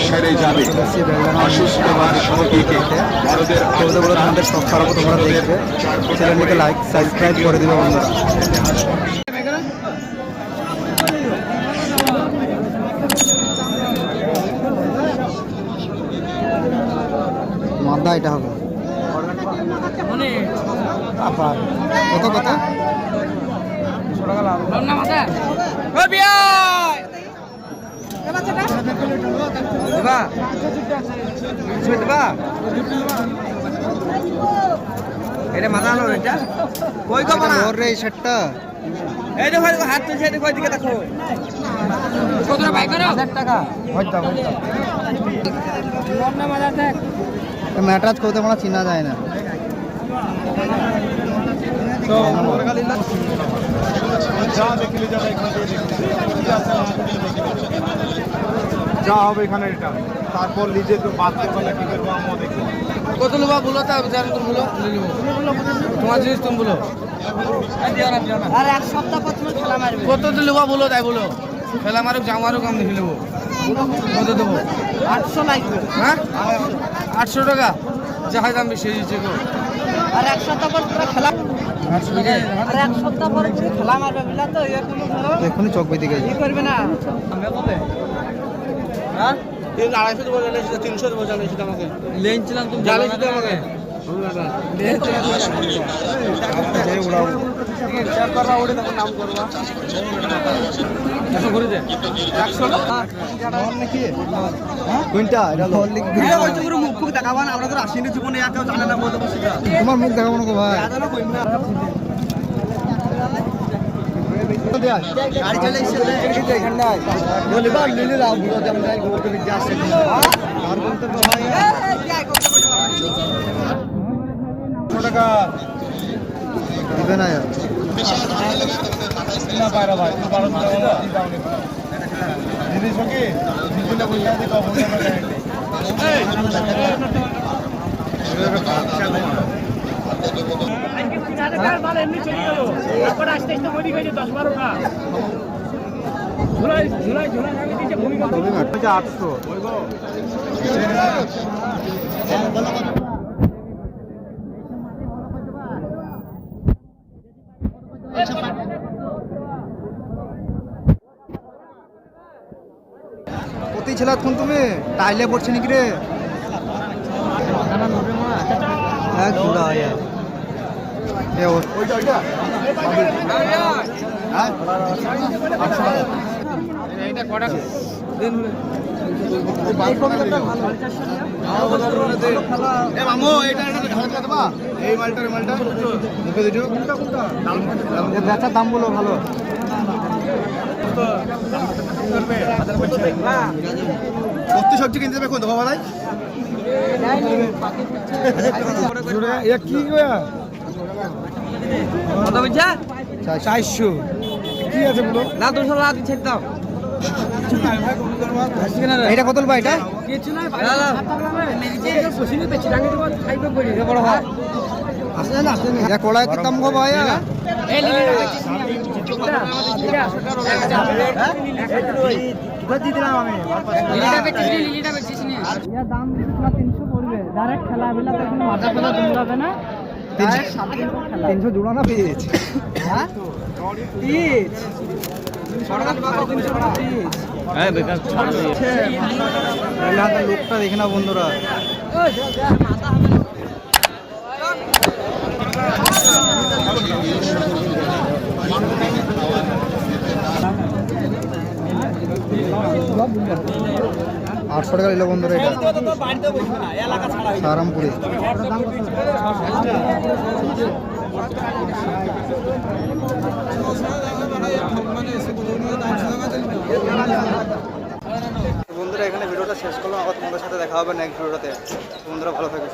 সেরে যাবে অসুস্থ রোগীকে তোমাদের সব খারাপ তোমরা দেখবে, চ্যানেলটিকে লাইক সাবস্ক্রাইব করে দিবে বন্ধুরা। মাদা এটা হবে কত কত এটা মাথা হলো এটা কই গো না ওর রে শার্টটা এই দেখো হাত তুলছে এটা কই দিকে দেখো কত ভাই করো 1000 টাকা হইতা না মাথা দেখ ম্যাট্রাজ কোতে মানে চিনা যায় না তো যা দেখলে যাবে এখান থেকে যা হবে এখানে এটা তারপর নিজে তো বাদ করবে না কি করবো আমরা দেখব কত লোবা বলো তা বিচার তুমি বলো তোমার জিনিস তুমি বলো আরে এক সপ্তাহ পর তুমি খেলা মারবে কত লোবা বলো তাই বলো খেলা মারুক যা মারুক আমি দেখে নেবো কত দেবো 800 লাগবে হ্যাঁ 800 টাকা যা হয় দাম বেশি হয়েছে গো আর এক সপ্তাহ পর পুরো খেলা 800 টাকা আর এক সপ্তাহ পরে পুরো খেলা মারবে বুঝলা তো এখনো ধরো এখনই চক বেঁধে গেছে কি করবে না আমি বলে হ্যাঁ 250 দেবো জানেন 300 দেবো জানেন সেটা আমাকে লেন ছিলাম তুমি জালে দিতে আমাকে শেয়ার করবা ওরে তখন নাম করবা 100 করে দে 100 নাকি কোনটা এটা লল লিখ ভিডিও করতে পুরো মুখ ফুক দেখাবা না আমরা তো আসিনি জীবনে আর কেউ জানে না বলতে বসে তোমার মুখ দেখাবো না গো ভাই জানো কই না গাড়ি চলে এসেছে এখানে বলি বাগ নিলে রাও বুড়ো জাম যাই গোবর করে যা আসে আর বলতে তো ভাই 100 টাকা দিবে না यार না পায়রা ভাই 12 টাকা দি দাও নি দিদি সঙ্গে দিদিনা বলতে আছে কখন আমরা গ্যারান্টি এমনি চলে গেল তারপরে আস্তে আস্তে বডি হয়েছে 10-12টা ঝুলাই আগে দিয়েছে ভূমিকম্প 800 ওই গো কতই ছিলা কোন তুমি টাইলে পড়ছে নাকি রে এক জোড়া আয়া এ ওইটা হ্যাঁ এইটা কটা দিন এ মামু এটা ঢাকা দেবা এই মালটা দেখে দিও বেচার দাম বলো ভালো সত্যি সবজি কিনতে যাবে কোন দেবো ভাই কি গয়া কত বলছা 400 কি আছে বলো না 200 টাকা ছেড়ে দাও এটা কত ভাই এটা কিছু নাই ভাই নিজে পছন্দ পেছি ডাঙ্গি দেব খাইবে করি রে বড় ভাই আসলে না এটা কোড়ায় তো দাম গো ভাই এই লিলিটা লিলিটা বেচিস নি ইয়া দাম 300 পড়বে ডাইরেক্ট খেলা বেলা তো কোনো মাথা পেলা জমলাবে না 300 জোড়া না পেয়েছ হ্যাঁ পিচ সরকার বাবা 300 টাকা পিচ হ্যাঁ বেকার লোকটা দেখে না বন্ধুরা আটশো টাকা নিল বন্ধুরা এটা সারামপুরে বন্ধুরা এখানে ভিডিওটা শেষ করলাম আবার তোমাদের সাথে দেখা হবে নেক্সট ভিডিওতে বন্ধুরা ভালো থাকবে।